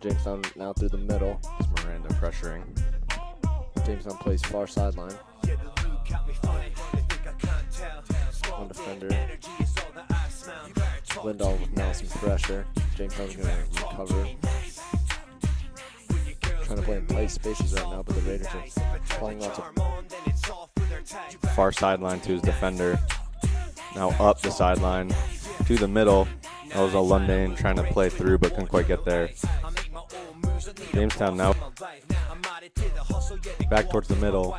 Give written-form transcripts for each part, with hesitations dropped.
Jamestown now through the middle. It's Miranda pressuring. Jamestown plays far sideline. One defender. Lindahl with now some pressure. Jamestown's going to recover. Trying to play in tight spaces right now, but the Raiders are playing lots of. Far sideline to his defender. Now up the sideline to the middle. That was a Lundane trying to play through but couldn't quite get there. Jamestown now back towards the middle.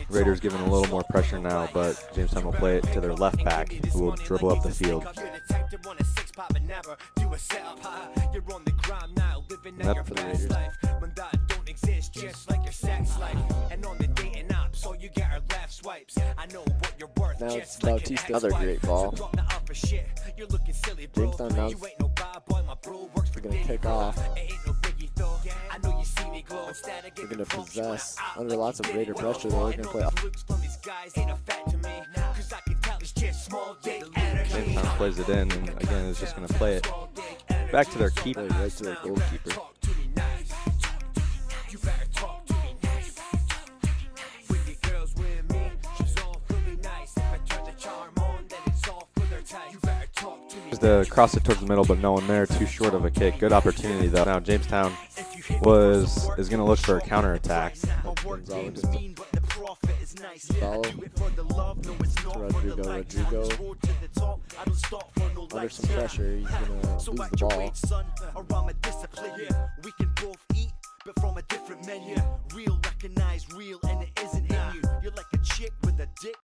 Raiders giving a little more pressure now, but Jamestown will play it to their left back, who will dribble up the field. Up for the Raiders. Now it's Bautista, another great ball. Jamestown now they're going to kick off. They're going to possess under lots of Raider pressure. They're going to play off. Jamestown plays it in, and again is just going to play it back to their keeper, right to their goalkeeper. To cross it towards the middle, but no one there. Too short of a kick. Good opportunity though. Now Jamestown is going to look for a counterattack. Follow Rodrigo. Under some pressure, he's going to lose the ball. But from a different menu, real recognize real, and it isn't in you. You're like a chick with a dick.